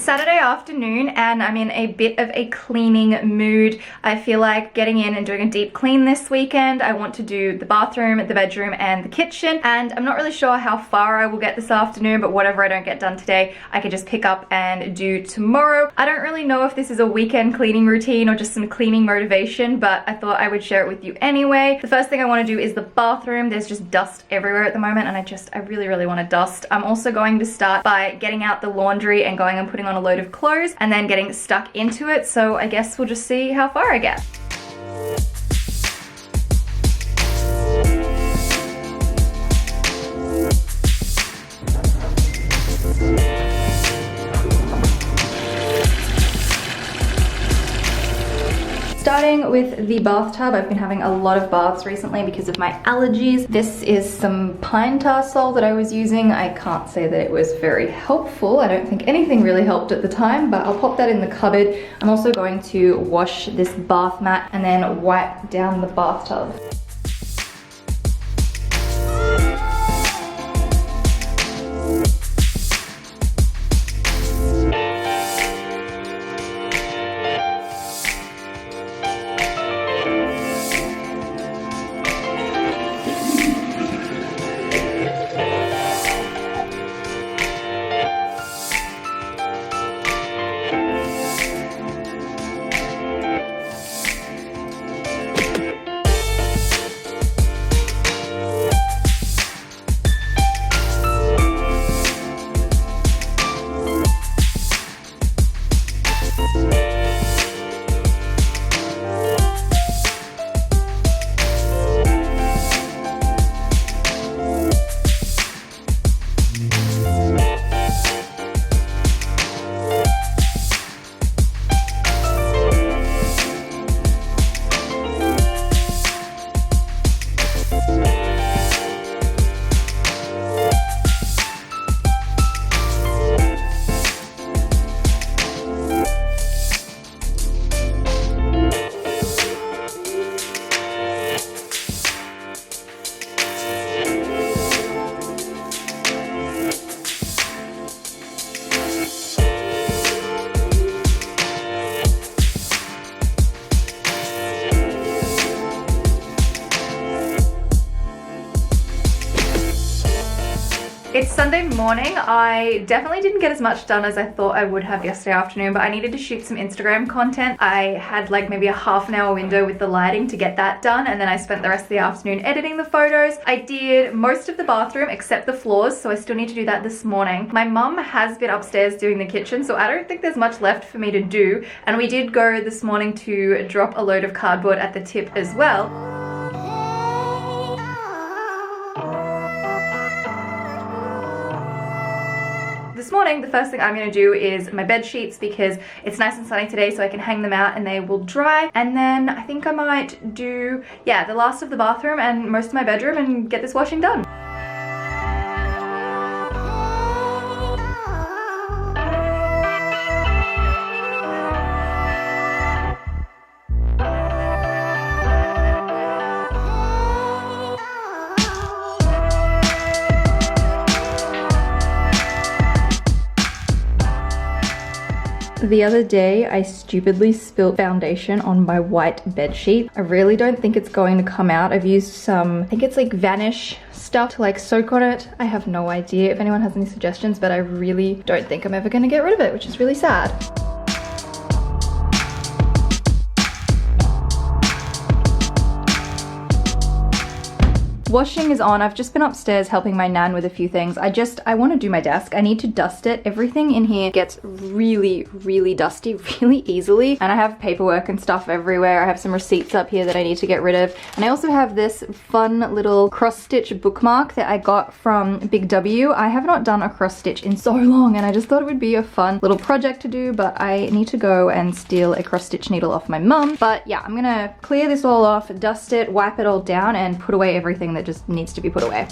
Saturday afternoon and I'm in a bit of a cleaning mood. I feel like getting in and doing a deep clean this weekend. I want to do the bathroom, the bedroom and the kitchen, and I'm not really sure how far I will get this afternoon, but whatever I don't get done today I can just pick up and do tomorrow. I don't really know if this is a weekend cleaning routine or just some cleaning motivation, but I thought I would share it with you anyway. The first thing I want to do is the bathroom. There's just dust everywhere at the moment and I really want to dust. I'm also going to start by getting out the laundry and going and putting on a load of clothes and then getting stuck into it, so I guess we'll just see how far I get. Starting with the bathtub, I've been having a lot of baths recently because of my allergies. This is some pine tar sol that I was using. I can't say that it was very helpful. I don't think anything really helped at the time, but I'll pop that in the cupboard. I'm also going to wash this bath mat and then wipe down the bathtub. It's Sunday morning. I definitely didn't get as much done as I thought I would have yesterday afternoon, but I needed to shoot some Instagram content. I had like maybe a half an hour window with the lighting to get that done, and then I spent the rest of the afternoon editing the photos. I did most of the bathroom except the floors, so I still need to do that this morning. My mum has been upstairs doing the kitchen, so I don't think there's much left for me to do, and we did go this morning to drop a load of cardboard at the tip as well. This morning, the first thing I'm going to do is my bed sheets because it's nice and sunny today, so I can hang them out and they will dry. And then I think I might do, yeah, the last of the bathroom and most of my bedroom and get this washing done. The other day, I stupidly spilled foundation on my white bed sheet. I really don't think it's going to come out. I've used some, I think it's like Vanish stuff to like soak on it. I have no idea if anyone has any suggestions, but I really don't think I'm ever going to get rid of it, which is really sad. Washing is on. I've just been upstairs helping my nan with a few things. I want to do my desk. I need to dust it. Everything in here gets really dusty really easily, and I have paperwork and stuff everywhere. I have some receipts up here that I need to get rid of, and I also have this fun little cross-stitch bookmark that I got from Big W. I have not done a cross-stitch in so long, and I just thought it would be a fun little project to do, but I need to go and steal a cross-stitch needle off my mum. But yeah, I'm gonna clear this all off, dust it, wipe it all down, and put away everything that just needs to be put away.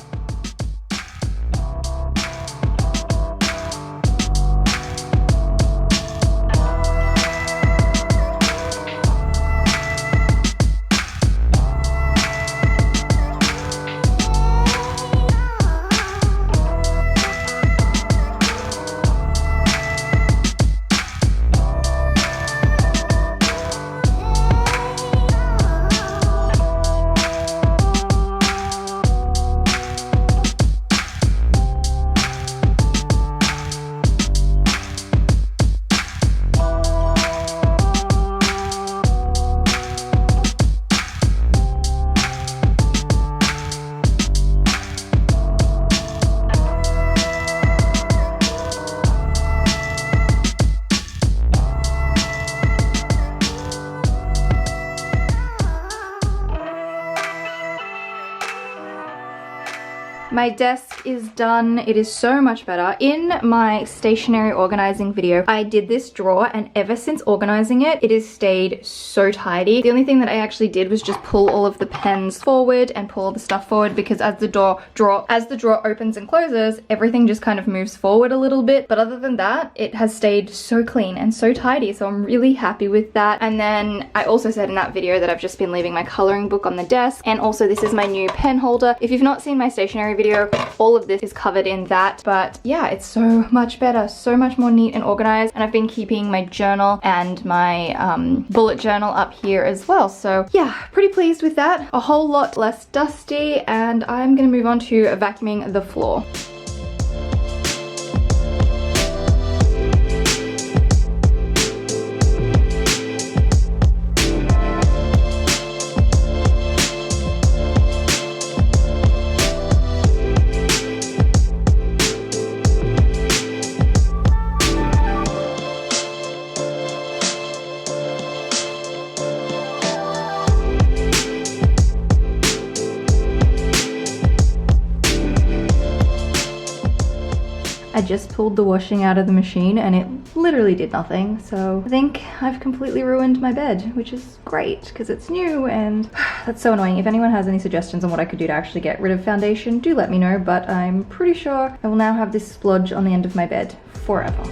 My desk is done. It is so much better. In my stationery organizing video, I did this drawer, and ever since organizing it, it has stayed so tidy. The only thing that I actually did was just pull all of the pens forward and pull all the stuff forward, because as the drawer opens and closes, everything just kind of moves forward a little bit. But other than that, it has stayed so clean and so tidy, so I'm really happy with that. And then I also said in that video that I've just been leaving my coloring book on the desk, and also this is my new pen holder. If you've not seen my stationery video, all of this is covered in that. But yeah, it's so much better, so much more neat and organized. And I've been keeping my journal and my bullet journal up here as well. So yeah, pretty pleased with that. A whole lot less dusty, and I'm gonna move on to vacuuming the floor. I just pulled the washing out of the machine and it literally did nothing. So I think I've completely ruined my bed, which is great because it's new, and that's so annoying. If anyone has any suggestions on what I could do to actually get rid of foundation, do let me know, but I'm pretty sure I will now have this splodge on the end of my bed forever.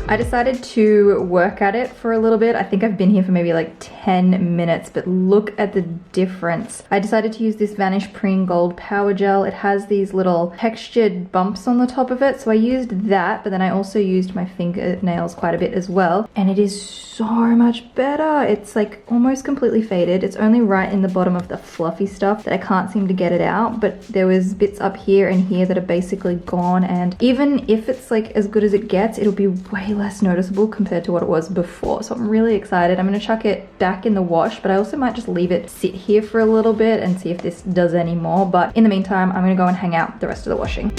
I decided to work at it for a little bit. I think I've been here for maybe like 10 minutes, but look at the difference. I decided to use this Vanish Preen Gold Power Gel. It has these little textured bumps on the top of it, so I used that, but then I also used my fingernails quite a bit as well, and it is so much better. It's like almost completely faded. It's only right in the bottom of the fluffy stuff that I can't seem to get it out, but there was bits up here and here that are basically gone, and even if it's like as good as it gets, it'll be way less noticeable compared to what it was before. So I'm really excited. I'm going to chuck it back in the wash, but I also might just leave it sit here for a little bit and see if this does any more. But in the meantime, I'm going to go and hang out the rest of the washing.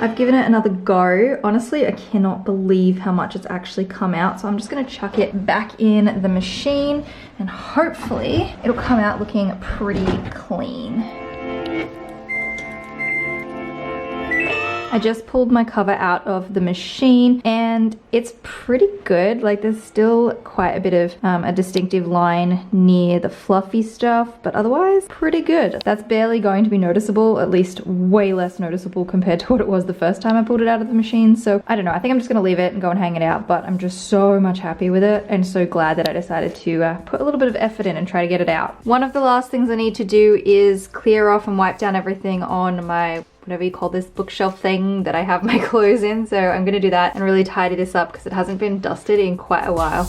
I've given it another go. Honestly, I cannot believe how much it's actually come out. So I'm just gonna chuck it back in the machine and hopefully it'll come out looking pretty clean. I just pulled my cover out of the machine and it's pretty good. Like there's still quite a bit of a distinctive line near the fluffy stuff, but otherwise pretty good. That's barely going to be noticeable, at least way less noticeable compared to what it was the first time I pulled it out of the machine. So I don't know, I think I'm just gonna leave it and go and hang it out, but I'm just so much happy with it and so glad that I decided to put a little bit of effort in and try to get it out. One of the last things I need to do is clear off and wipe down everything on my whatever you call this bookshelf thing that I have my clothes in. So I'm gonna do that and really tidy this up because it hasn't been dusted in quite a while.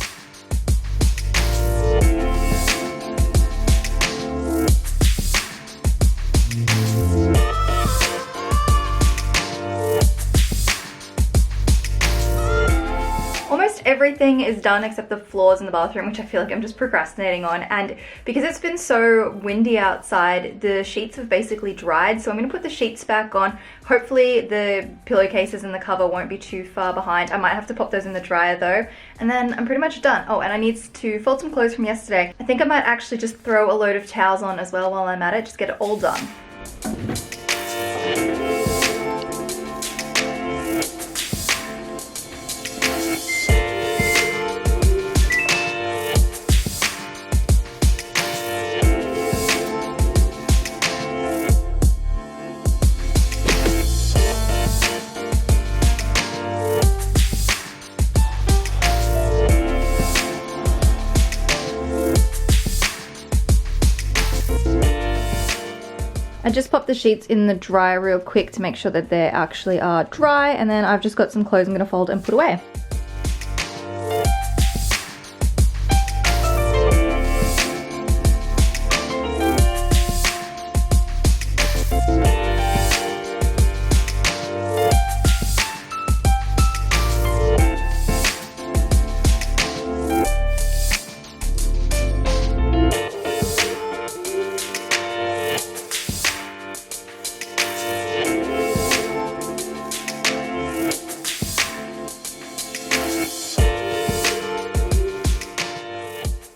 Everything is done except the floors in the bathroom, which I feel like I'm just procrastinating on, and because it's been so windy outside, the sheets have basically dried, so I'm going to put the sheets back on. Hopefully the pillowcases and the cover won't be too far behind. I might have to pop those in the dryer though, and then I'm pretty much done. Oh, and I need to fold some clothes from yesterday. I think I might actually just throw a load of towels on as well while I'm at it, just get it all done. I just popped the sheets in the dryer real quick to make sure that they actually are dry, and then I've just got some clothes I'm going to fold and put away.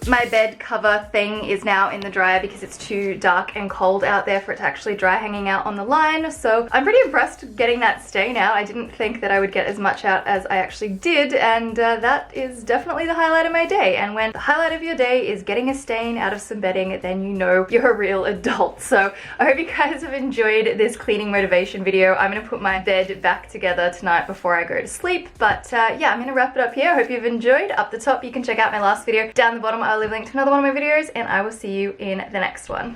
My bed cover thing is now in the dryer because it's too dark and cold out there for it to actually dry hanging out on the line. So I'm pretty impressed getting that stain out. I didn't think that I would get as much out as I actually did, and that is definitely the highlight of my day. And when the highlight of your day is getting a stain out of some bedding, then you know you're a real adult. So I hope you guys have enjoyed this cleaning motivation video. I'm gonna put my bed back together tonight before I go to sleep. But yeah, I'm gonna wrap it up here. I hope you've enjoyed. Up the top, you can check out my last video. Down the bottom, I'll leave a link to another one of my videos, and I will see you in the next one.